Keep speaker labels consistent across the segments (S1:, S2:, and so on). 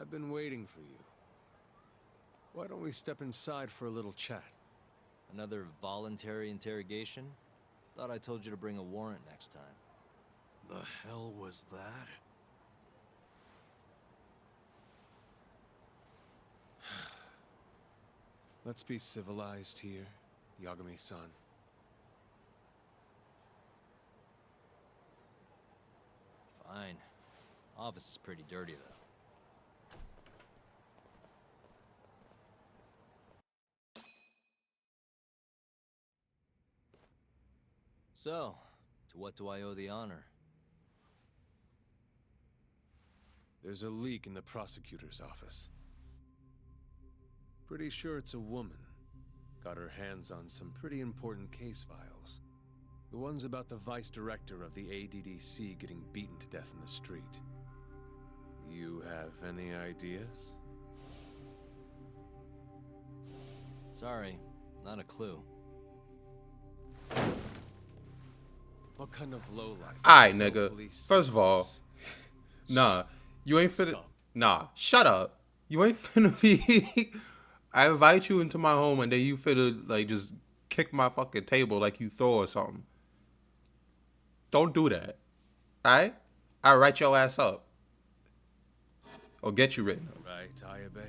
S1: I've been waiting for you. Why don't we step inside for a little chat?
S2: Another voluntary interrogation? Thought I told you to bring a warrant next time.
S1: The hell was that? Let's be civilized here, Yagami-san.
S2: Fine. Office is pretty dirty, though. So, to what do I owe the honor?
S1: There's a leak in the prosecutor's office. Pretty sure it's a woman. Got her hands on some pretty important case files. The ones about the vice director of the ADDC getting beaten to death in the street. You have any ideas?
S2: Sorry, not a clue.
S1: What kind of lowlife?
S3: Alright, nigga. First of all, nah, you ain't finna. Nah, shut up. You ain't finna be. I invite you into my home and then you finna like just kick my fucking table like you Thor or something. Don't do that. Alright? I'll write your ass up. Or get you written up.
S1: Right, Ayabe?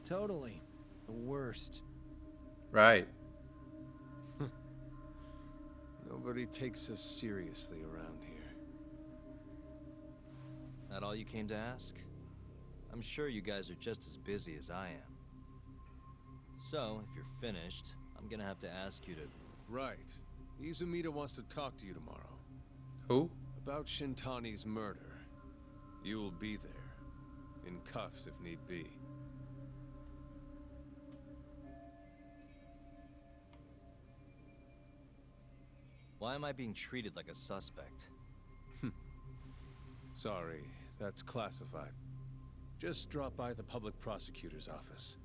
S4: Totally. The worst.
S3: Right.
S1: Nobody takes us seriously around here.
S2: That all you came to ask? I'm sure you guys are just as busy as I am. So, if you're finished, I'm gonna have to ask you to...
S1: Right. Izumida wants to talk to you tomorrow.
S3: Who?
S1: About Shintani's murder. You'll be there. In cuffs if need be.
S2: Why am I being treated like a suspect?
S1: Sorry, that's classified. Just drop by the public prosecutor's office.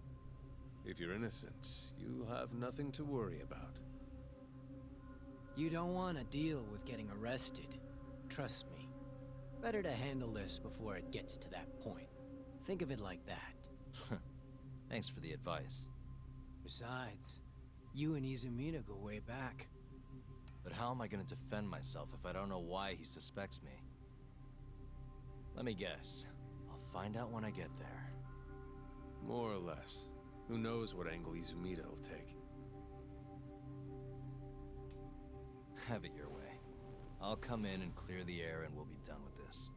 S1: If you're innocent, you'll have nothing to worry about.
S4: You don't want to deal with getting arrested. Trust me. Better to handle this before it gets to that point. Think of it like that.
S2: Thanks for the advice.
S4: Besides, you and Izumida go way back.
S2: But how am I gonna defend myself if I don't know why he suspects me? Let me guess. I'll find out when I get there.
S1: More or less. Who knows what angle Izumida will take.
S2: Have it your way. I'll come in and clear the air and we'll be done with this.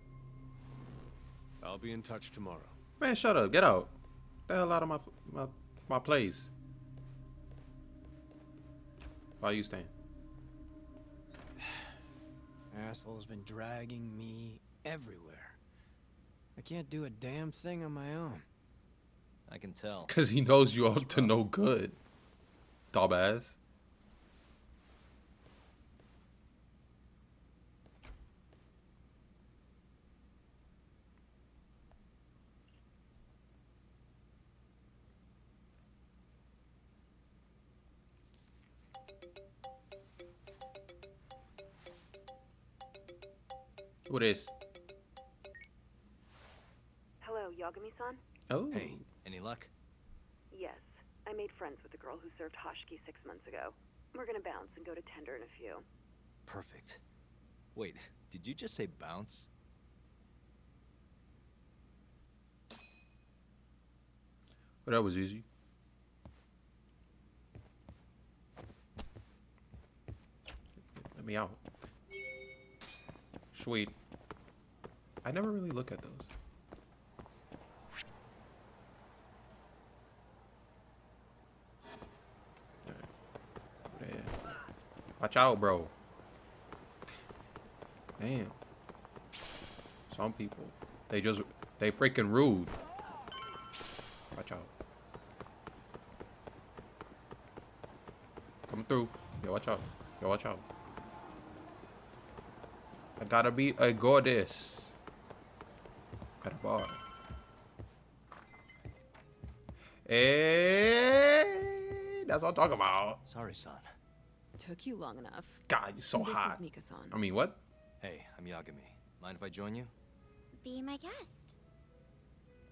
S1: I'll be in touch tomorrow.
S3: Man, shut up. Get out. The hell out of my place. Why you staying?
S4: Asshole's been dragging me everywhere. I can't do a damn thing on my own.
S2: I can tell.
S3: Because he knows you up to no good. Dumbass. Who this?
S5: Hello, Yagami-san?
S3: Oh.
S2: Hey, any luck?
S5: Yes. I made friends with the girl who served Hoshiki 6 months ago. We're gonna bounce and go to Tender in a few.
S2: Perfect. Wait, did you just say bounce?
S3: Well, that was easy. Let me out. Sweet. I never really look at those. Alright. Yeah. Watch out, bro. Damn. Some people, they freaking rude. Watch out. Coming through. Yo, watch out. Yo, watch out. I gotta be a goddess at a bar. Hey, that's what I'm talking about.
S2: Sorry, son.
S6: Took you long enough.
S3: God, you're so hot.
S6: This is Mika-san.
S3: I mean, what?
S2: Hey, I'm Yagami. Mind if I join you?
S7: Be my guest.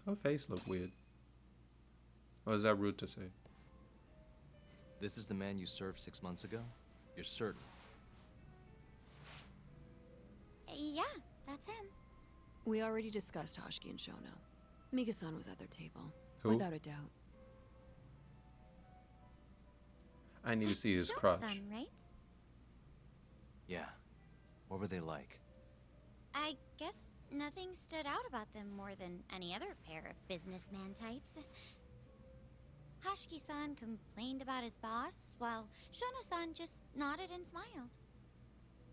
S3: Her face look weird. Or is that rude to say?
S2: This is the man you served 6 months ago? You're certain?
S7: Yeah, that's him.
S6: We already discussed Hoshki and Shono. Mika-san was at their table.
S3: Who?
S6: Without a doubt.
S3: I need to see his
S7: That's
S3: crotch.
S7: Shono-san, right?
S2: Yeah. What were they like?
S7: I guess nothing stood out about them more than any other pair of businessman types. Hashiki-san complained about his boss, while Shono-san just nodded and smiled.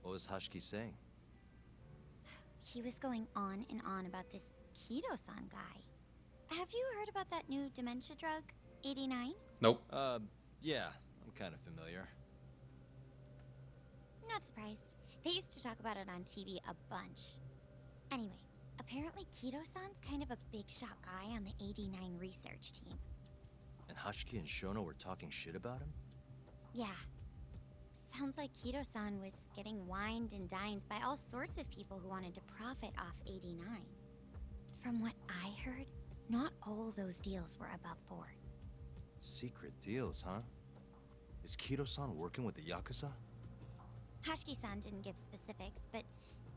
S2: What was Hashiki saying?
S7: He was going on and on about this Kido-san guy. Have you heard about that new dementia drug, 89?
S3: Nope.
S2: Yeah, I'm kind of familiar.
S7: Not surprised. They used to talk about it on TV a bunch. Anyway, apparently Kido-san's kind of a big shot guy on the 89 research team.
S2: And Hashiki and Shono were talking shit about him?
S7: Yeah. Sounds like Kido-san was getting wined and dined by all sorts of people who wanted to profit off 89. From what I heard, not all those deals were above board.
S2: Secret deals, huh? Is Kido-san working with the Yakuza?
S7: Hashiki-san didn't give specifics, but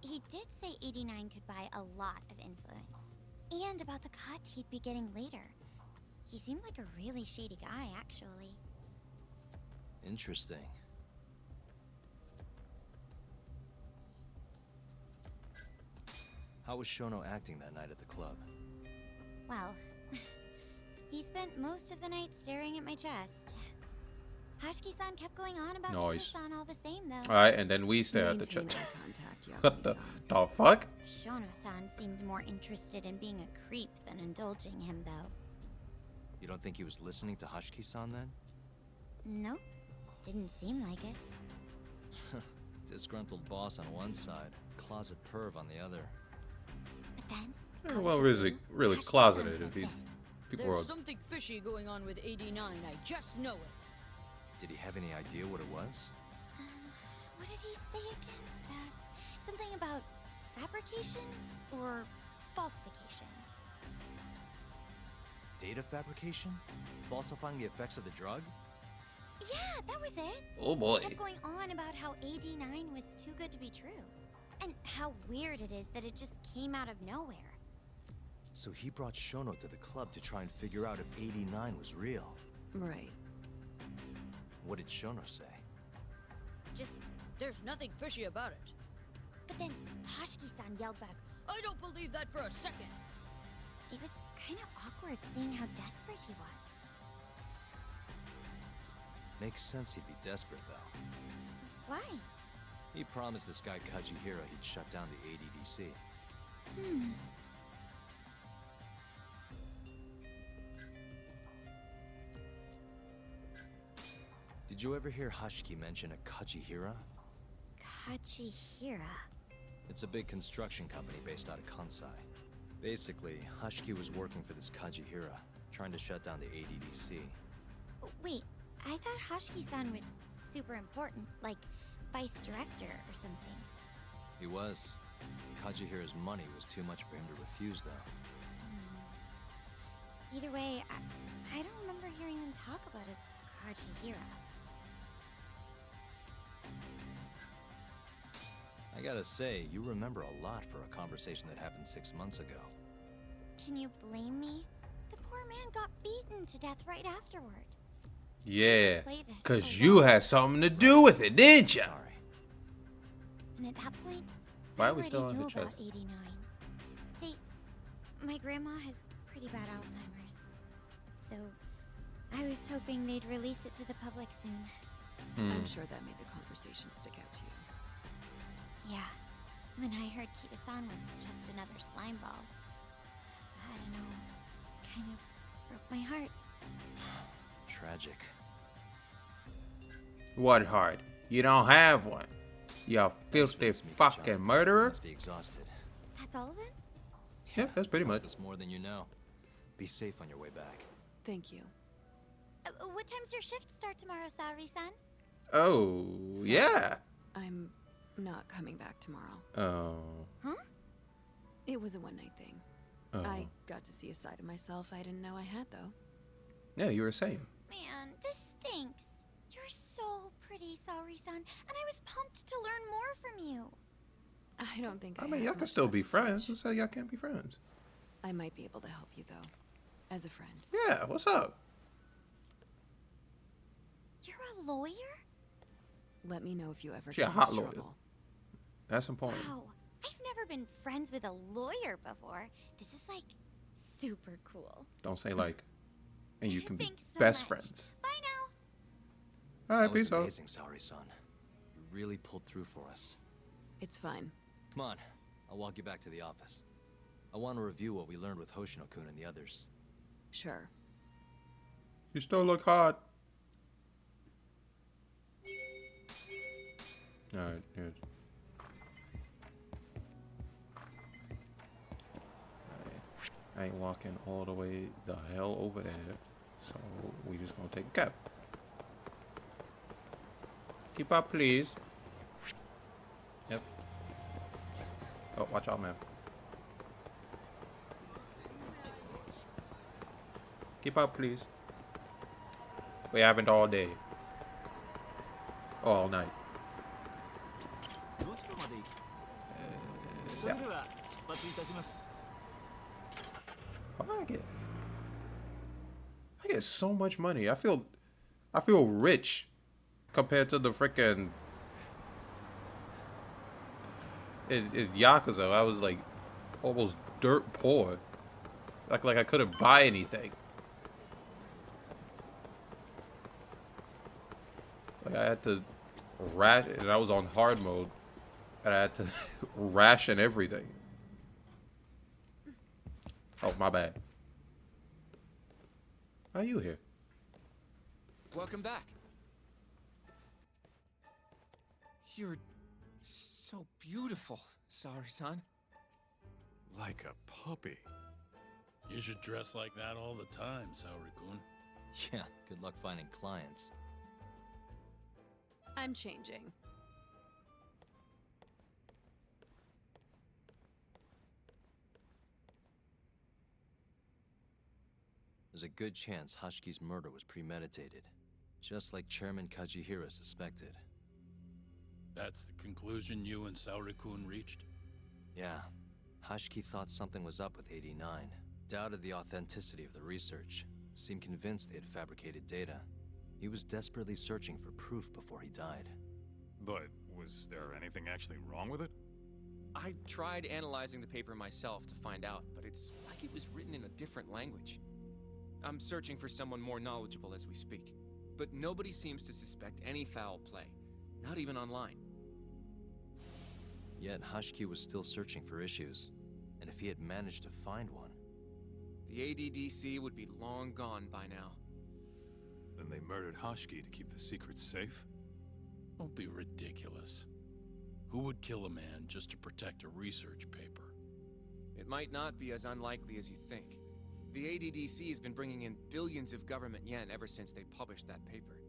S7: he did say 89 could buy a lot of influence. And about the cut he'd be getting later. He seemed like a really shady guy, actually.
S2: Interesting. How was Shono acting that night at the club?
S7: Well, he spent most of the night staring at my chest. Hashiki-san kept going on about
S3: Nice.
S7: Kido-san all the same, though.
S3: Alright, and then we stare at the
S6: Maintain
S3: chat.
S6: eye contact,
S3: What the,
S6: Yakuza-san.
S3: the fuck?
S7: Shono-san seemed more interested in being a creep than indulging him, though.
S2: You don't think he was listening to Hashiki-san then?
S7: Nope. Didn't seem like it.
S2: Disgruntled boss on one side, closet perv on the other.
S7: But then...
S3: Eh, well, really
S7: Hashiki-san
S3: closeted
S7: said
S3: if he...
S7: this.
S3: People
S8: There's
S3: are...
S8: something fishy going on with 89, I just know it.
S2: Did he have any idea what it was?
S7: What did he say again? Something about fabrication or falsification.
S2: Data fabrication? Falsifying the effects of the drug?
S7: Yeah, that was it.
S3: Oh boy.
S7: Kept going on about how 89 was too good to be true. And how weird it is that it just came out of nowhere.
S2: So he brought Shono to the club to try and figure out if 89 was real.
S6: Right.
S2: What did Shono say?
S7: Just,
S8: There's nothing fishy about it.
S7: but then Hashiki-san yelled back,
S8: I don't believe that for a second.
S7: it was kind of awkward seeing how desperate he was.
S2: Makes sense he'd be desperate, though.
S7: Why?
S2: He promised this guy Kajihira he'd shut down the ADDC. Did you ever hear Hashiki mention a Kajihira?
S7: Kajihira.
S2: It's a big construction company based out of Kansai. Basically, Hashiki was working for this Kajihira, trying to shut down the ADDC.
S7: Wait, I thought Hashiki-san was super important, like vice director or something.
S2: He was. Kajihira's money was too much for him to refuse, though.
S7: Either way, I don't remember hearing them talk about a Kajihira.
S2: I gotta say, you remember a lot for a conversation that happened 6 months ago.
S7: Can you blame me? The poor man got beaten to death right afterward.
S3: Yeah,
S7: Play this
S3: because
S7: a
S3: you
S7: lot.
S3: had something to do with it, didn't ya?
S2: Sorry.
S7: And at that point,
S3: Why
S7: I
S3: are we
S7: already
S3: still on
S7: knew
S3: the
S7: about
S3: chest?
S7: 89. See, my grandma has pretty bad Alzheimer's. So, I was hoping they'd release it to the public soon.
S6: I'm sure that made the conversation stick out to you.
S7: Yeah, when I heard Kido-san was just another slime ball, I don't know, kind of broke my heart.
S2: Tragic.
S3: What heart? You don't have one. You
S2: Thanks for
S3: filthy
S2: this, Mika-chan.
S3: fucking murderer.
S2: Must be exhausted.
S7: That's all of it?
S3: Yeah, that's pretty much.
S2: That's more than you know. Be safe on your way back.
S6: Thank you.
S7: What time's your shift start tomorrow, Saori-san?
S3: Oh, yeah.
S6: I'm not coming back tomorrow.
S3: Oh.
S7: Huh?
S6: It was a one-night thing. I got to see a side of myself I didn't know I had, though.
S3: Yeah, you were saying.
S7: Man, this stinks. You're so pretty, Saori-san, and I was pumped to learn more from you.
S6: I don't think
S3: I
S6: I
S3: mean,
S6: have
S3: y'all can
S6: much
S3: still
S6: left
S3: be
S6: to
S3: friends.
S6: teach.
S3: Who said y'all can't be friends?
S6: I might be able to help you, though. As a friend.
S3: Yeah, what's up?
S7: You're a lawyer?
S6: Let me know if you ever
S3: She a
S6: get
S3: hot
S6: into
S3: lawyer.
S6: trouble.
S3: That's important.
S7: Wow, I've never been friends with a lawyer before. This is like super cool.
S3: Don't say like, and you can be
S7: Thanks so
S3: best
S7: much.
S3: friends.
S7: Bye now.
S3: All right,
S2: That was
S3: peace out.
S2: amazing, Saori-san. You really pulled through for us.
S6: It's fine.
S2: Come on, I'll walk you back to the office. I want to review what we learned with Hoshino-kun and the others.
S6: Sure.
S3: You still look hot. All right, here's. I ain't walking all the way the hell over there, so we just gonna take a cab. Keep up, please. Yep. Oh, watch out, man. Keep up, please. We haven't all day. All night. Yeah. Oh, I get so much money. I feel rich compared to the frickin' in Yakuza. I was like almost dirt poor. Like I couldn't buy anything. Like I had to ration, and I was on hard mode, and I had to ration everything. Oh, my bad. Why are you here?
S9: Welcome back. You're so beautiful, Saori-san.
S10: Like a puppy. You should dress like that all the time, Saori-kun.
S2: Yeah, good luck finding clients.
S6: I'm changing.
S2: There's a good chance Hashki's murder was premeditated, just like Chairman Kajihira suspected.
S10: That's the conclusion you and Saori-kun reached?
S2: Yeah, Hashki thought something was up with 89, doubted the authenticity of the research, seemed convinced they had fabricated data. He was desperately searching for proof before he died.
S11: But was there anything actually wrong with it?
S9: I tried analyzing the paper myself to find out, but it's like it was written in a different language. I'm searching for someone more knowledgeable as we speak, but nobody seems to suspect any foul play, not even online.
S2: Yet Hashki was still searching for issues, and if he had managed to find one...
S9: The ADDC would be long gone by now.
S10: Then they murdered Hashki to keep the secret safe? Don't be ridiculous. Who would kill a man just to protect a research paper?
S9: It might not be as unlikely as you think. The ADDC has been bringing in billions of government yen ever since they published that paper.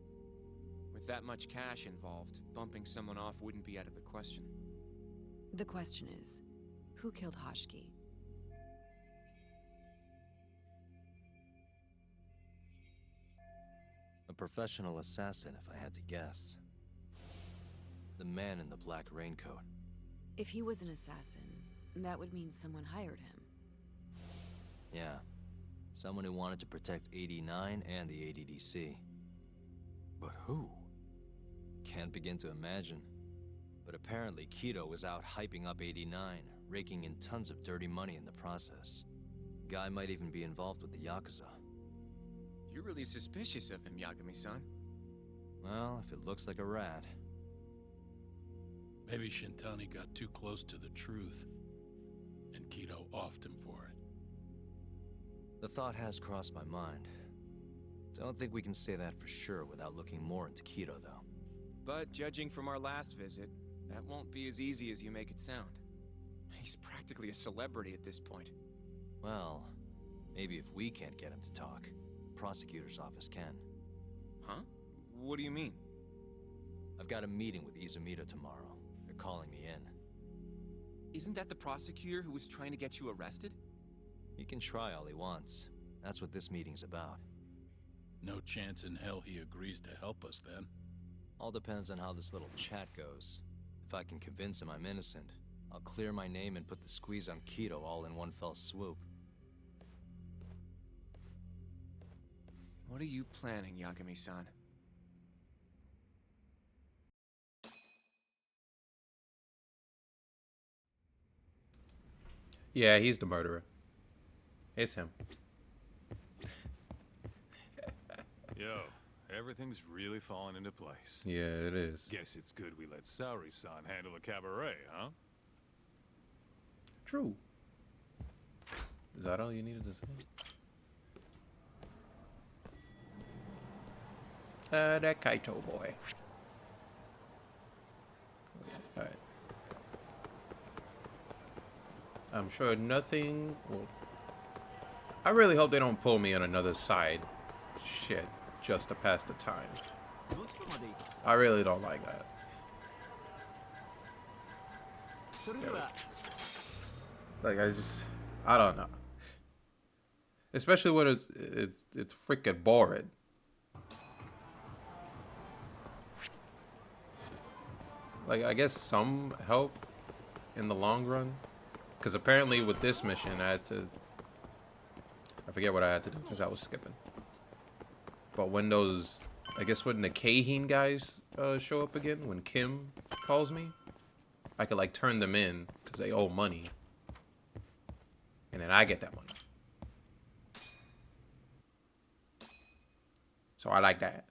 S9: With that much cash involved, bumping someone off wouldn't be out of the question.
S6: The question is, who killed Hashki?
S2: A professional assassin, if I had to guess. The man in the black raincoat.
S6: If he was an assassin, that would mean someone hired him.
S2: Yeah. Someone who wanted to protect 89 and the ADDC.
S10: But who?
S2: Can't begin to imagine. But apparently Kido was out hyping up 89, raking in tons of dirty money in the process. Guy might even be involved with the Yakuza.
S9: You're really suspicious of him, Yagami-san.
S2: Well, if it looks like a rat.
S10: Maybe Shintani got too close to the truth, and Kido offed him for it.
S2: The thought has crossed my mind. Don't think we can say that for sure without looking more into Kido, though.
S9: But judging from our last visit, that won't be as easy as you make it sound. He's practically a celebrity at this point.
S2: Well, maybe if we can't get him to talk, the prosecutor's office can.
S9: Huh? What do you mean?
S2: I've got a meeting with Izumida tomorrow. They're calling me in.
S9: Isn't that the prosecutor who was trying to get you arrested?
S2: He can try all he wants. That's what this meeting's about.
S10: No chance in hell he agrees to help us then.
S2: All depends on how this little chat goes. If I can convince him I'm innocent, I'll clear my name and put the squeeze on Keto all in one fell swoop.
S9: What are you planning, Yagami-san?
S3: Yeah, he's the murderer. It's him.
S11: Yo, everything's really falling into place.
S3: Yeah, it is.
S11: Guess it's good we let Saori-san handle the cabaret, huh?
S3: True. Is that all you needed to say? That Kaito boy. Alright. I'm sure nothing will... I really hope they don't pull me on another side shit just to pass the time. I really don't like that. Yeah. Like, I don't know. Especially when it's freaking boring. Like, I guess some help in the long run. Because apparently with this mission, I forget what I had to do because I was skipping. But when those, I guess when the Keihin guys show up again, when Kim calls me, I could like turn them in because they owe money. And then I get that money. So I like that.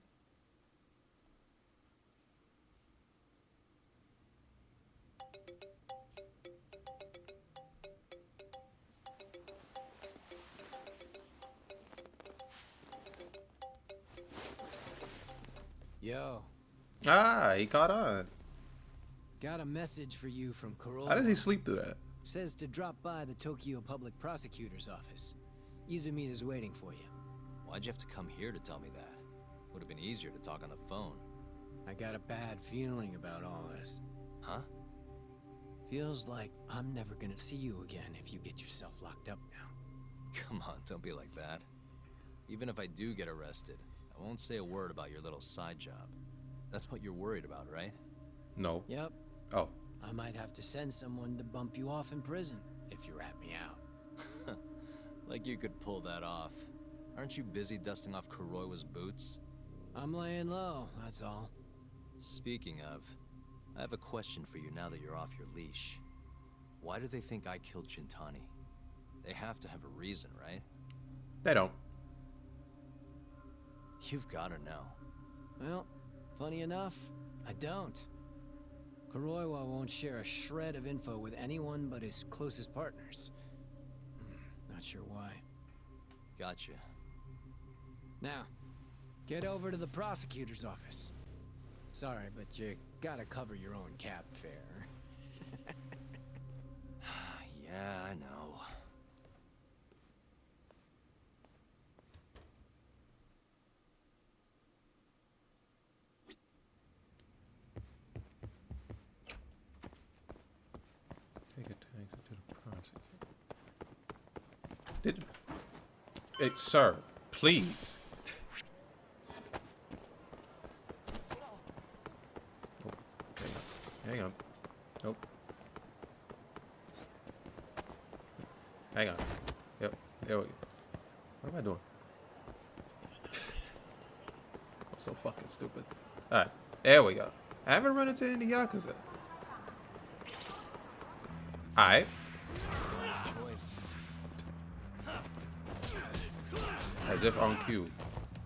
S4: Yo.
S3: Ah, he caught on.
S4: Got a message for you from Kuroda.
S3: How does he sleep through that?
S4: Says to drop by the Tokyo Public Prosecutor's office. Izumina's waiting for you.
S2: Why'd you have to come here to tell me that? Would have been easier to talk on the phone.
S4: I got a bad feeling about all this.
S2: Huh?
S4: Feels like I'm never gonna see you again if you get yourself locked up now.
S2: Come on, don't be like that. Even if I do get arrested, I won't say a word about your little side job. That's what you're worried about, right?
S3: No.
S4: Yep.
S3: Oh.
S4: I might have to send someone to bump you off in prison if you rat me out.
S2: Like you could pull that off. Aren't you busy dusting off Kuroiwa's boots?
S4: I'm laying low, that's all.
S2: Speaking of, I have a question for you now that you're off your leash. Why do they think I killed Shintani? They have to have a reason, right?
S3: They don't.
S2: You've got to know.
S4: Well, funny enough, I don't. Kuroiwa won't share a shred of info with anyone but his closest partners. Not sure why.
S2: Gotcha.
S4: Now, get over to the prosecutor's office. Sorry, but you gotta cover your own cab fare.
S2: Yeah, I know.
S3: Take a taxi to the prosecutor. Hey, sir, please. Oh, hang on. Nope. Hang on. Yep. There we go. What am I doing? I'm so fucking stupid. Alright. There we go. I haven't run into any Yakuza. Alright.
S2: Nice choice.
S3: As if on cue.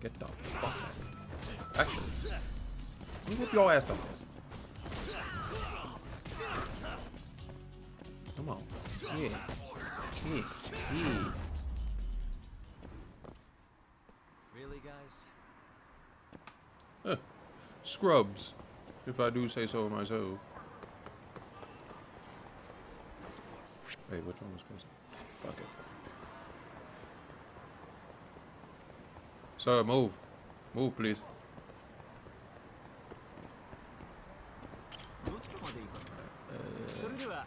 S3: Get the fuck out. Actually. Let me whoop your ass up this. Come on. Yeah. Yeah. Yeah.
S2: Really, guys?
S3: Huh. Scrubs. If I do say so myself. Wait, which one was supposed to? Fuck it. Sir, move. Move, please.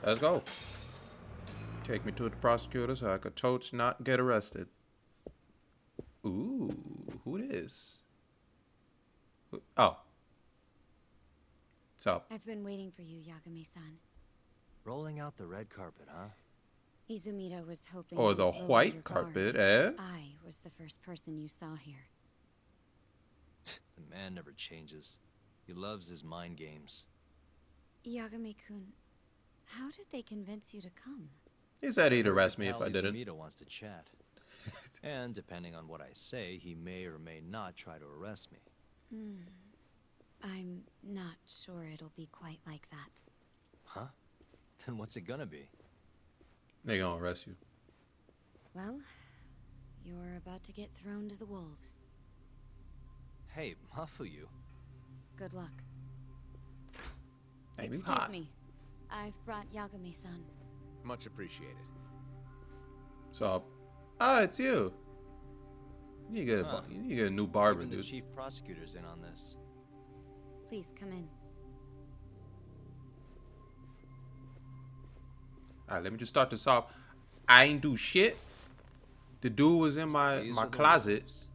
S3: Let's go. Take me to the prosecutor so I could totes not get arrested. Ooh, who this? Oh. What's up?
S12: I've been waiting for you, Yagami-san.
S2: Rolling out the red carpet, huh?
S12: Izumida was hoping
S3: Or
S12: you'd
S3: the
S12: lower
S3: white
S12: your
S3: carpet,
S12: guard.
S3: eh?
S12: I was the first person you saw here.
S2: The man never changes. He loves his mind games.
S12: Yagami-kun, how did they convince you to come?
S3: He said he'd
S2: Your
S3: arrest me if
S2: pal
S3: I didn't.
S2: Izumida wants to chat. And depending on what I say, he may or may not try to arrest me.
S12: I'm not sure it'll be quite like that.
S2: Huh? Then what's it gonna be?
S3: They gonna arrest you.
S12: Well, you're about to get thrown to the wolves.
S2: Hey, Mafuyu.
S12: Good luck.
S3: Hey, you
S12: Excuse
S3: hot.
S12: me. I've brought Yagami-san.
S1: Much appreciated.
S3: So, it's you. You need to get a,
S2: Huh.
S3: you need to get a new barber,
S2: Even the
S3: dude.
S2: chief prosecutor's in on this.
S12: Please come in.
S3: Alright, let me just start this off. I ain't do shit. The dude was in my
S2: These are the
S3: closet.
S2: wolves.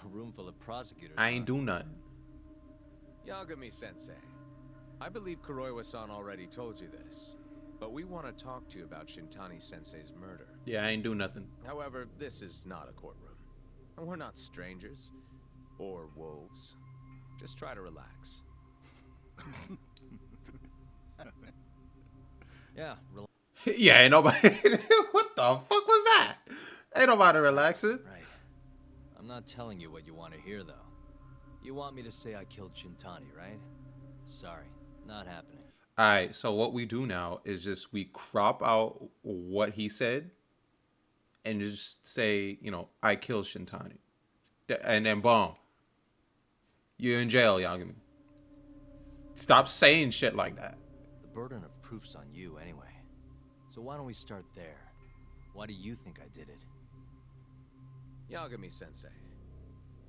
S2: A room full of prosecutors.
S3: I ain't
S2: huh?
S3: do nothing.
S1: Yagami-sensei, I believe Kuroiwa-san already told you this, but we want to talk to you about Shintani-sensei's murder.
S3: Yeah, I ain't do nothing.
S1: However, this is not a courtroom. And we're not strangers. Or wolves. Just try to relax.
S2: Yeah,
S3: Yeah, ain't nobody. What the fuck was that? Ain't nobody relaxing.
S2: right. I'm not telling you what you want to hear, though. You want me to say I killed Shintani, right? Sorry, not happening.
S3: Alright, so what we do now is just we crop out what he said and just say, you know, I killed Shintani. And then boom. You're in jail, Yagami. Stop saying shit like that.
S2: The burden of proof's on you anyway. So why don't we start there? Why do you think I did it?
S1: Yagami-sensei,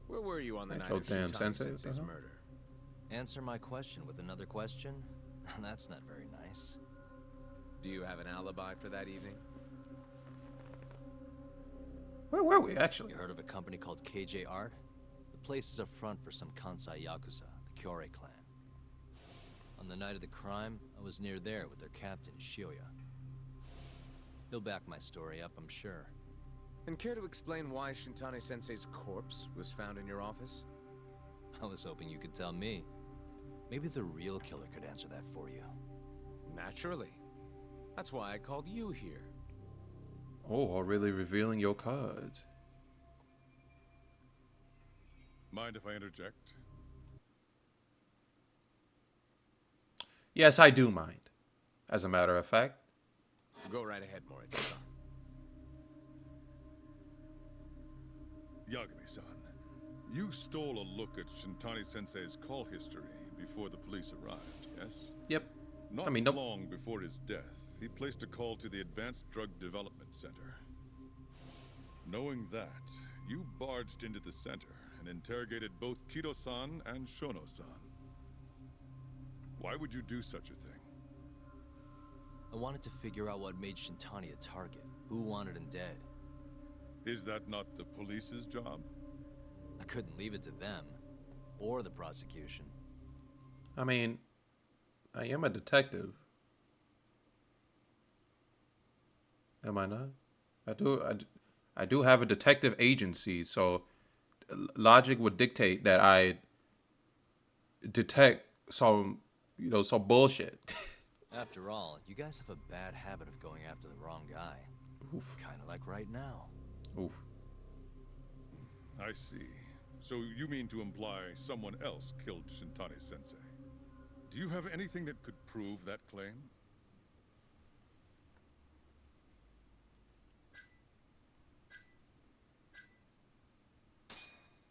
S1: where were you on the
S3: I
S1: night
S3: killed
S1: of
S3: damn sensei, what the
S1: Shintani-sensei's
S3: hell?
S1: murder?
S2: Answer my question with another question? That's not very nice.
S1: Do you have an alibi for that evening?
S3: Where were we, actually?
S2: You heard of a company called KJ Art? The place is a front for some Kansai Yakuza, the Kyorei clan. On the night of the crime, I was near there with their captain, Shioya. He'll back my story up, I'm sure.
S1: And care to explain why Shintani-sensei's corpse was found in your office?
S2: I was hoping you could tell me. Maybe the real killer could answer that for you.
S1: Naturally. That's why I called you here.
S3: Oh, really revealing your cards.
S11: Mind if I interject?
S3: Yes, I do mind. As a matter of fact.
S1: Go right ahead, Morita.
S11: Yagami-san, you stole a look at Shintani-sensei's call history before the police arrived, yes?
S3: Yep.
S11: Not
S3: I mean, nope.
S11: long before his death, he placed a call to the Advanced Drug Development Center. Knowing that, you barged into the center and interrogated both Kido-san and Shono-san. Why would you do such a thing?
S2: I wanted to figure out what made Shintani a target. Who wanted him dead?
S11: Is that not the police's job?
S2: I couldn't leave it to them. Or the prosecution.
S3: I mean, I am a detective. Am I not? I do have a detective agency, so logic would dictate that I detect some, you know, some bullshit.
S2: After all, you guys have a bad habit of going after the wrong guy.
S3: Oof.
S2: Kinda like right now.
S3: Oof.
S11: I see. So you mean to imply someone else killed Shintani-sensei? Do you have anything that could prove that claim?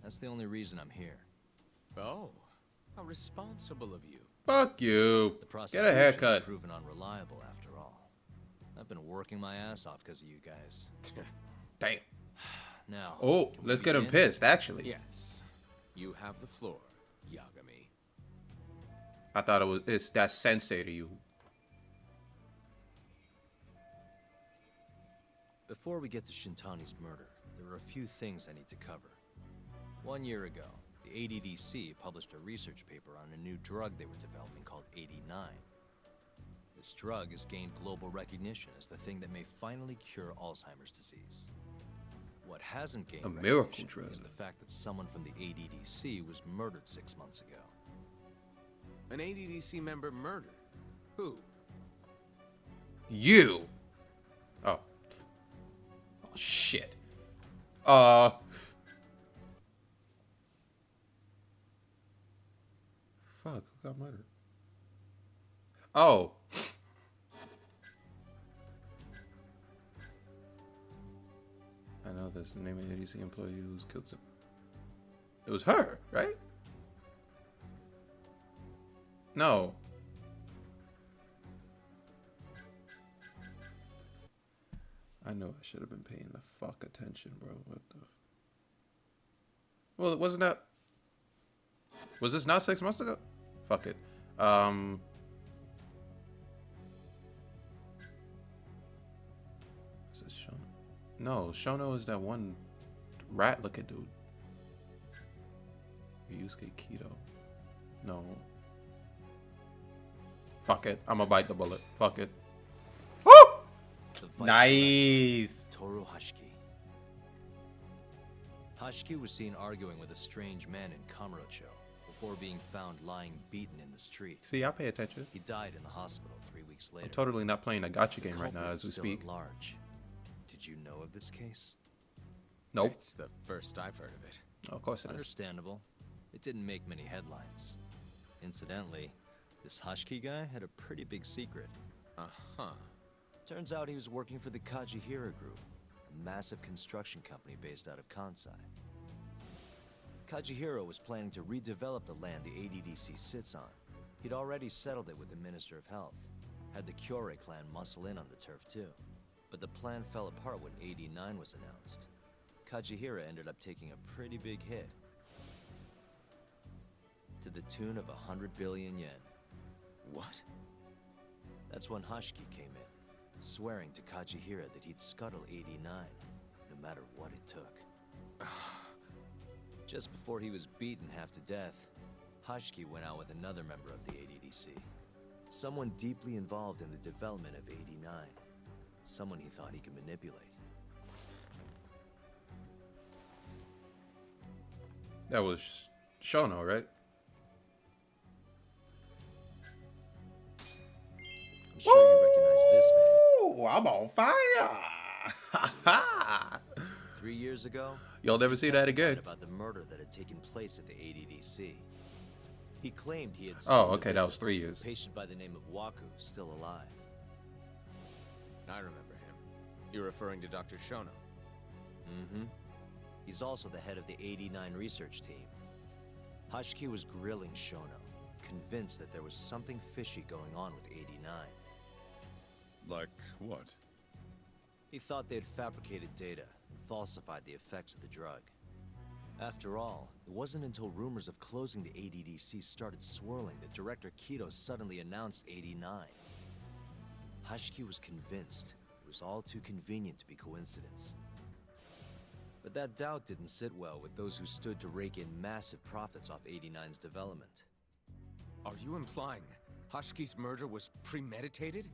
S2: That's the only reason I'm here.
S1: Oh, how responsible of you.
S3: Fuck you.
S2: The
S3: Get
S2: prosecution's
S3: a haircut.
S2: proven unreliable after all. I've been working my ass off because of you guys.
S3: Damn.
S2: Now,
S3: Oh,
S2: can we
S3: let's get him
S2: begin?
S3: pissed, actually.
S1: Yes, you have the floor, Yagami.
S3: I thought it's that sensei to you.
S2: Before we get to Shintani's murder, there are a few things I need to cover. 1 year ago, the ADDC published a research paper on a new drug they were developing called 89. This drug has gained global recognition as the thing that may finally cure Alzheimer's disease. What hasn't gained
S3: a miracle
S2: recognition
S3: drug
S2: is the fact that someone from the ADDC was murdered 6 months ago.
S1: An ADDC member murdered? Who?
S3: You. Oh. Oh shit. Fuck, who got murdered? Oh. I know this. The name of the ADC employee who's killed some. It was her, right? No. I know I should have been paying the fuck attention, bro. What the? Well, it wasn't that. Was this not 6 months ago? Fuck it. Is this Shono? No, Shono is that one rat-looking dude. Ryusuke Kido. No. Fuck it. I'm gonna bite the bullet. Fuck it. Nice.
S2: Toru Hashiki. Hashiki was seen arguing with a strange man in Kamurocho before being found lying beaten in the street.
S3: See, I pay attention.
S2: He died in the hospital 3 weeks later.
S3: I'm totally not playing a gotcha game right now
S2: culprit
S3: as we
S2: is still
S3: speak.
S2: at large. Did you know of this case?
S3: Nope.
S1: It's the first I've heard of it.
S3: Oh, of course it is.
S2: Understandable. It didn't make many headlines. Incidentally, this Hashiki guy had a pretty big secret.
S1: Uh-huh.
S2: Turns out he was working for the Kajihira Group, a massive construction company based out of Kansai. Kajihira was planning to redevelop the land the ADDC sits on. He'd already settled it with the Minister of Health, had the Kyorei clan muscle in on the turf too. But the plan fell apart when 89 was announced. Kajihira ended up taking a pretty big hit, to the tune of 100 billion yen.
S1: What?
S2: That's when Hashiki came in, swearing to Kajihira that he'd scuttle 89, no matter what it took. Just before he was beaten half to death, Hashiki went out with another member of the ADDC. Someone deeply involved in the development of 89. Someone he thought he could manipulate.
S3: That was Shono, right?
S2: I'm sure you recognize this man.
S3: Ooh, I'm on fire!
S2: 3 years ago,
S3: You'll never see that again.
S2: about the murder that had taken place at the ADDC. He claimed he had seen
S3: Oh,
S2: the
S3: okay, that was
S2: victim,
S3: 3 years.
S2: a patient by the name of Waku, still alive.
S1: I remember him. You're referring to Dr. Shono.
S2: Mm-hmm. He's also the head of the 89 research team. Hashiki was grilling Shono, convinced that there was something fishy going on with 89.
S11: Like what?
S2: He thought they'd fabricated data and falsified the effects of the drug. After all, it wasn't until rumors of closing the ADDC started swirling that Director Kido suddenly announced 89. Hashiki was convinced it was all too convenient to be coincidence. But that doubt didn't sit well with those who stood to rake in massive profits off 89's development.
S1: Are you implying Hashiki's murder was premeditated?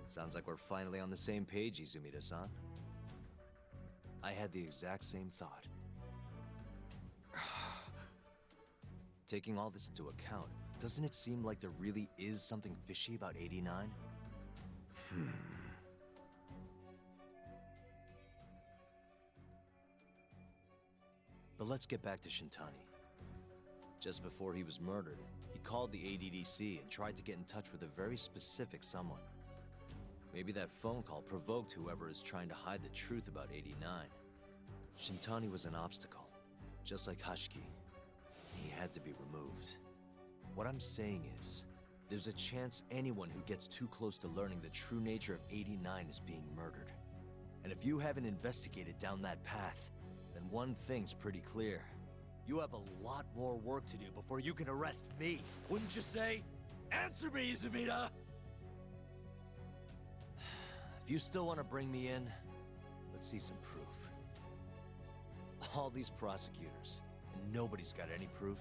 S2: Sounds like we're finally on the same page, Izumida-san. I had the exact same thought. Taking all this into account, doesn't it seem like there really is something fishy about 89? But let's get back to Shintani. Just before he was murdered, he called the ADDC and tried to get in touch with a very specific someone. Maybe that phone call provoked whoever is trying to hide the truth about 89. Shintani was an obstacle, just like Hashiki. He had to be removed. What I'm saying is, there's a chance anyone who gets too close to learning the true nature of 89 is being murdered. And if you haven't investigated down that path, then one thing's pretty clear. You have a lot more work to do before you can arrest me. Wouldn't you say? Answer me, Izumida! If you still want to bring me in, let's see some proof. All these prosecutors, and nobody's got any proof.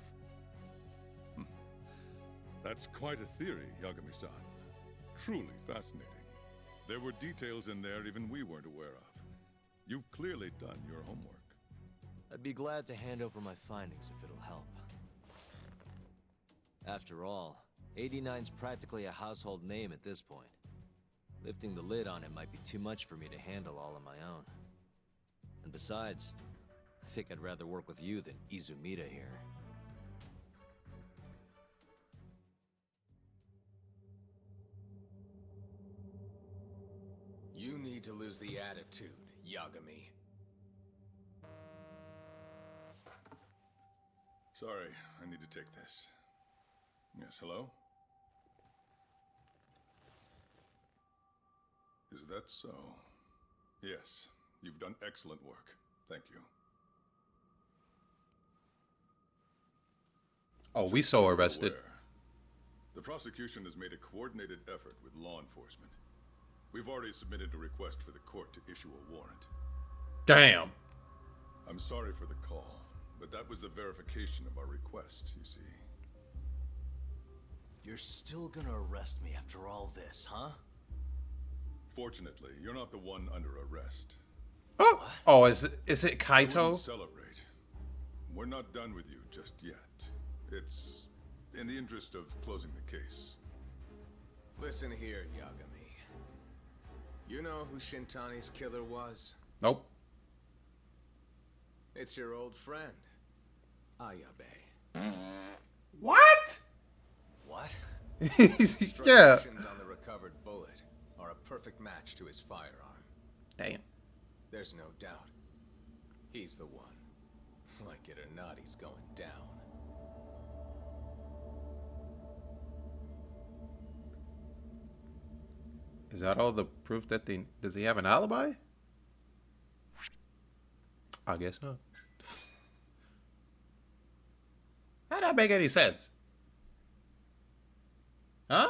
S11: That's quite a theory, Yagami-san. Truly fascinating. There were details in there even we weren't aware of. You've clearly done your homework.
S2: I'd be glad to hand over my findings if it'll help. After all, 89's practically a household name at this point. Lifting the lid on it might be too much for me to handle all on my own. And besides, I think I'd rather work with you than Izumida here.
S13: You need to lose the attitude, Yagami.
S11: Sorry, I need to take this. Yes, hello? Is that so? Yes, you've done excellent work. Thank you.
S3: Oh, we so arrested.
S11: The prosecution has made a coordinated effort with law enforcement. We've already submitted a request for the court to issue a warrant.
S3: Damn.
S11: I'm sorry for the call, but that was the verification of our request, you see.
S2: You're still gonna arrest me after all this, huh?
S11: Fortunately, you're not the one under arrest.
S3: Oh, oh, is it
S11: I
S3: Kaito?
S11: wouldn't celebrate. We're not done with you just yet. It's in the interest of closing the case.
S13: Listen here, Yagami. You know who Shintani's killer was?
S3: Nope.
S13: It's your old friend, Ayabe.
S3: What?
S13: What?
S3: Yeah.
S13: Striations on the recovered bullet are a perfect match to his firearm.
S3: Damn.
S13: There's no doubt. He's the one. Like it or not, he's going down.
S3: Is that all the proof that they... Does he have an alibi? I guess not. How'd that make any sense? Huh?